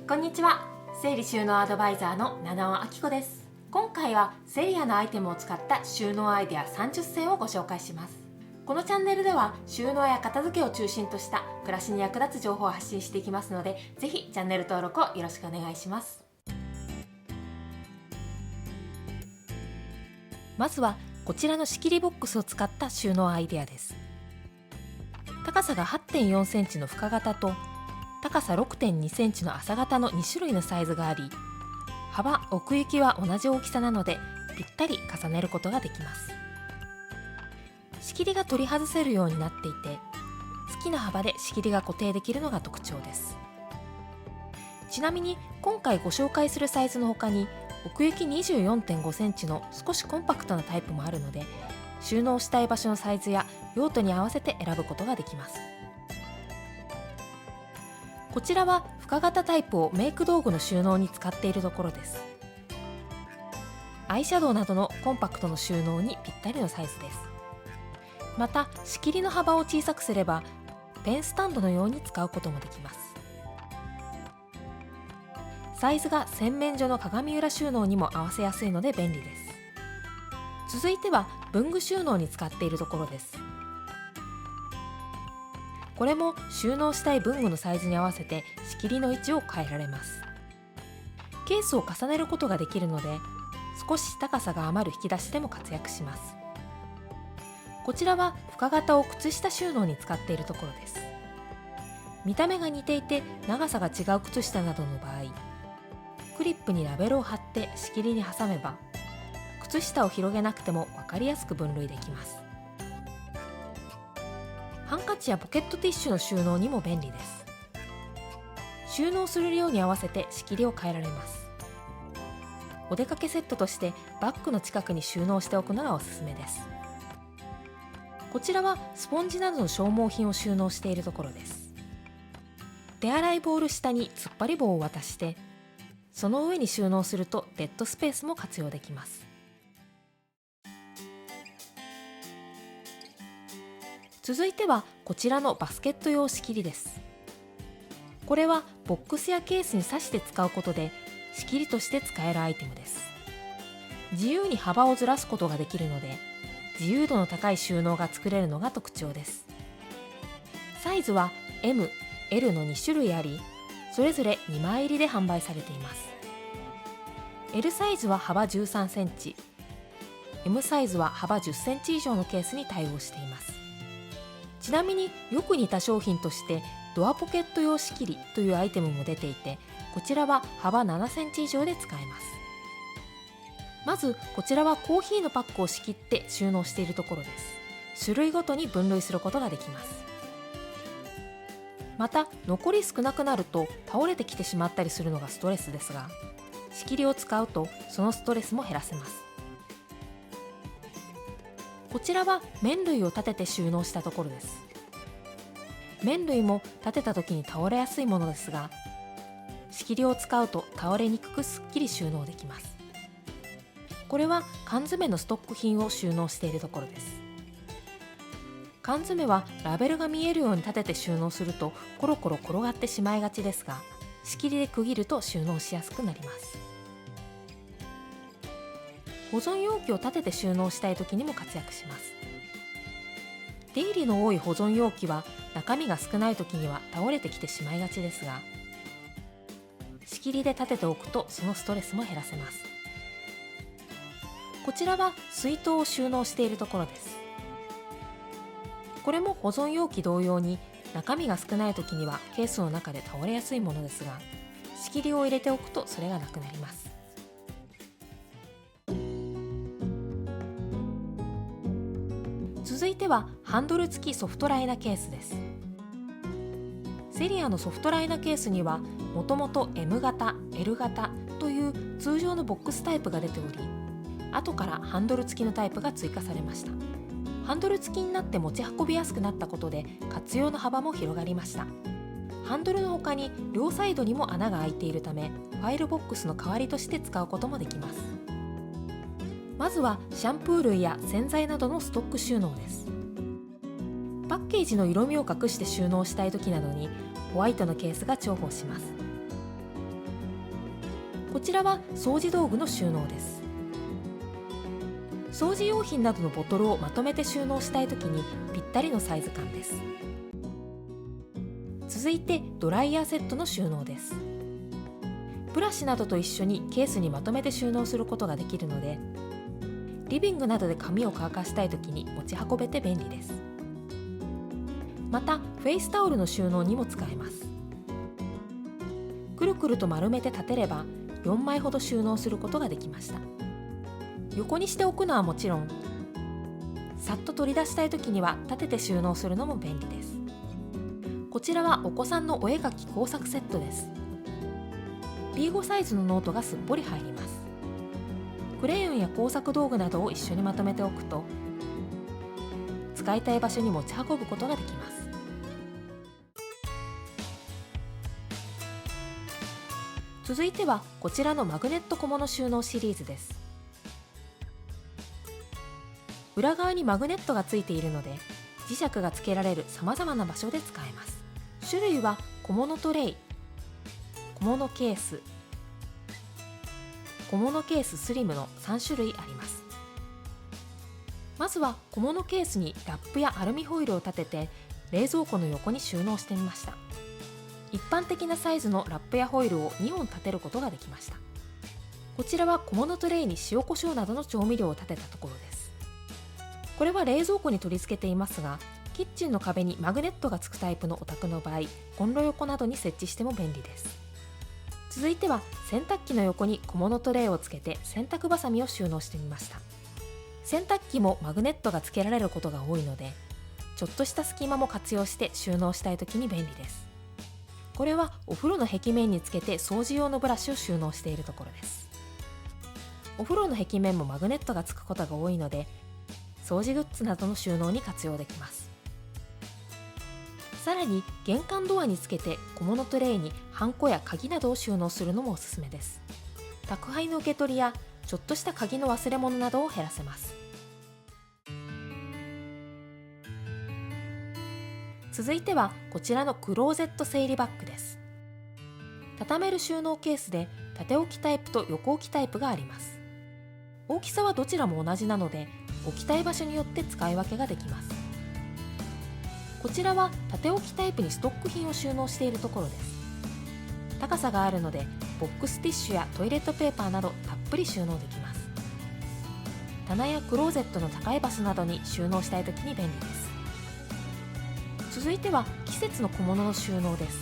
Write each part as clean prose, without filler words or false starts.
こんにちは。整理収納アドバイザーの七尾明子です。今回はセリアのアイテムを使った収納アイデア30選をご紹介します。このチャンネルでは収納や片付けを中心とした暮らしに役立つ情報を発信していきますので、ぜひチャンネル登録をよろしくお願いします。まずはこちらの仕切りボックスを使った収納アイデアです。高さが 8.4 センチの深型と高さ 6.2 センチの浅型の2種類のサイズがあり、幅・奥行きは同じ大きさなのでぴったり重ねることができます。仕切りが取り外せるようになっていて、好きな幅で仕切りが固定できるのが特徴です。ちなみに今回ご紹介するサイズの他に奥行き 24.5 センチの少しコンパクトなタイプもあるので、収納したい場所のサイズや用途に合わせて選ぶことができます。こちらは深型タイプをメイク道具の収納に使っているところです。アイシャドウなどのコンパクトの収納にぴったりのサイズです。また仕切りの幅を小さくすればペンスタンドのように使うこともできます。サイズが洗面所の鏡裏収納にも合わせやすいので便利です。続いては文具収納に使っているところです。これも収納したい文具のサイズに合わせて仕切りの位置を変えられます。ケースを重ねることができるので、少し高さが余る引き出しでも活躍します。こちらは深型を靴下収納に使っているところです。見た目が似ていて長さが違う靴下などの場合、クリップにラベルを貼って仕切りに挟めば、靴下を広げなくても分かりやすく分類できます。ハンカチやポケットティッシュの収納にも便利です。収納する量に合わせて仕切りを変えられます。お出かけセットとしてバッグの近くに収納しておくのがおすすめです。こちらはスポンジなどの消耗品を収納しているところです。手洗いボール下に突っ張り棒を渡して、その上に収納するとデッドスペースも活用できます。続いてはこちらのバスケット用仕切りです。これはボックスやケースに挿して使うことで仕切りとして使えるアイテムです。自由に幅をずらすことができるので、自由度の高い収納が作れるのが特徴です。サイズは M、L の2種類あり、それぞれ2枚入りで販売されています。L サイズは幅13センチ、M サイズは幅10センチ以上のケースに対応しています。ちなみによく似た商品としてドアポケット用仕切りというアイテムも出ていて、こちらは幅7センチ以上で使えます。まずこちらはコーヒーのパックを仕切って収納しているところです。種類ごとに分類することができます。また残り少なくなると倒れてきてしまったりするのがストレスですが、仕切りを使うとそのストレスも減らせます。こちらは麺類を立てて収納したところです。麺類も立てた時に倒れやすいものですが、仕切りを使うと倒れにくくすっきり収納できます。これは缶詰のストック品を収納しているところです。缶詰はラベルが見えるように立てて収納するとコロコロ転がってしまいがちですが、仕切りで区切ると収納しやすくなります。保存容器を立てて収納したい時にも活躍します。出入りの多い保存容器は中身が少ない時には倒れてきてしまいがちですが、仕切りで立てておくとそのストレスも減らせます。こちらは水筒を収納しているところです。これも保存容器同様に中身が少ない時にはケースの中で倒れやすいものですが、仕切りを入れておくとそれがなくなります。続いてはハンドル付きソフトライナケースです。セリアのソフトライナケースにはもともと M 型、L 型という通常のボックスタイプが出ており、後からハンドル付きのタイプが追加されました。ハンドル付きになって持ち運びやすくなったことで活用の幅も広がりました。ハンドルの他に両サイドにも穴が開いているため、ファイルボックスの代わりとして使うこともできます。まずはシャンプー類や洗剤などのストック収納です。パッケージの色味を隠して収納したい時などにホワイトのケースが重宝します。こちらは掃除道具の収納です。掃除用品などのボトルをまとめて収納したいときにぴったりのサイズ感です。続いてドライヤーセットの収納です。ブラシなどと一緒にケースにまとめて収納することができるので、リビングなどで髪を乾かしたいときに持ち運べて便利です。またフェイスタオルの収納にも使えます。くるくると丸めて立てれば4枚ほど収納することができました。横にしておくのはもちろん、さっと取り出したいときには立てて収納するのも便利です。こちらはお子さんのお絵描き工作セットです。B5 サイズのノートがすっぽり入ります。クレヨンや工作道具などを一緒にまとめておくと、使いたい場所に持ち運ぶことができます。続いてはこちらのマグネット小物収納シリーズです。裏側にマグネットがついているので、磁石がつけられるさまざまな場所で使えます。種類は小物トレイ、小物ケース、小物ケーススリムの3種類あります。まずは小物ケースにラップやアルミホイルを立てて冷蔵庫の横に収納してみました。一般的なサイズのラップやホイルを2本立てることができました。こちらは小物トレイに塩コショウなどの調味料を立てたところです。これは冷蔵庫に取り付けていますが、キッチンの壁にマグネットがつくタイプのお宅の場合、コンロ横などに設置しても便利です。続いては洗濯機の横に小物トレイをつけて洗濯バサミを収納してみました。洗濯機もマグネットがつけられることが多いので、ちょっとした隙間も活用して収納したいときに便利です。これはお風呂の壁面につけて掃除用のブラシを収納しているところです。お風呂の壁面もマグネットがつくことが多いので、掃除グッズなどの収納に活用できます。さらに玄関ドアにつけて小物トレイにハンコや鍵などを収納するのもおすすめです。宅配の受け取りやちょっとした鍵の忘れ物などを減らせます。続いてはこちらのクローゼット整理バッグです。畳める収納ケースで縦置きタイプと横置きタイプがあります。大きさはどちらも同じなので、置きたい場所によって使い分けができます。こちらは縦置きタイプにストック品を収納しているところです。高さがあるのでボックスティッシュやトイレットペーパーなどたっぷり収納できます。棚やクローゼットの高い場所などに収納したいときに便利です。続いては季節の小物の収納です。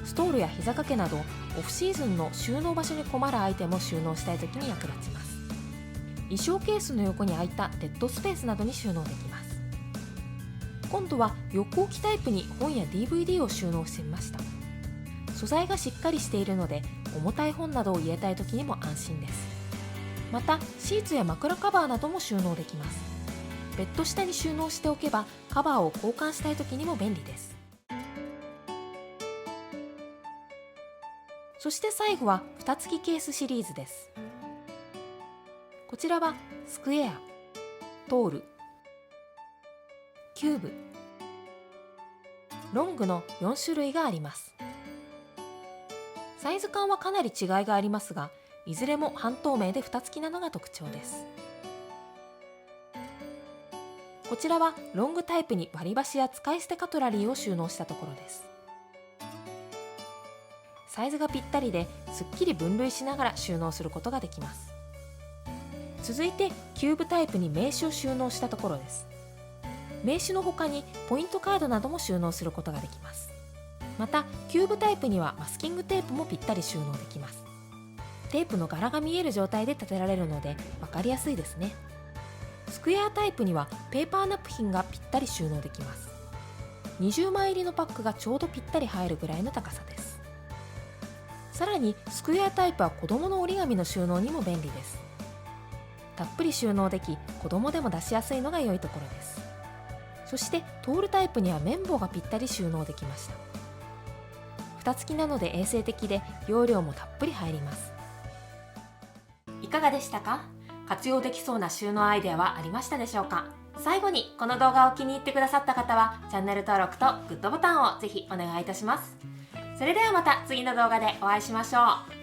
ストールや膝掛けなどオフシーズンの収納場所に困るアイテムを収納したいときに役立ちます。衣装ケースの横に空いたデッドスペースなどに収納できます。今度は横置きタイプに本や DVD を収納してみました。素材がしっかりしているので重たい本などを入れたいときにも安心です。またシーツや枕カバーなども収納できます。ベッド下に収納しておけばカバーを交換したいときにも便利です。そして最後は蓋付きケースシリーズです。こちらはスクエア、トール、キューブ、ロングの4種類があります。サイズ感はかなり違いがありますが、いずれも半透明で蓋付きなのが特徴です。こちらはロングタイプに割り箸や使い捨てカトラリーを収納したところです。サイズがぴったりですっきり分類しながら収納することができます。続いてキューブタイプに名刺を収納したところです。名刺の他にポイントカードなども収納することができます。またキューブタイプにはマスキングテープもぴったり収納できます。テープの柄が見える状態で立てられるので分かりやすいですね。スクエアタイプにはペーパーナプキンがぴったり収納できます。20枚入りのパックがちょうどぴったり入るぐらいの高さです。さらにスクエアタイプは子供の折り紙の収納にも便利です。たっぷり収納でき、子供でも出しやすいのが良いところです。そしてトールタイプには綿棒がぴったり収納できました。蓋付きなので衛生的で容量もたっぷり入ります。いかがでしたか？活用できそうな収納アイデアはありましたでしょうか？最後にこの動画を気に入ってくださった方はチャンネル登録とグッドボタンをぜひお願いいたします。それではまた次の動画でお会いしましょう。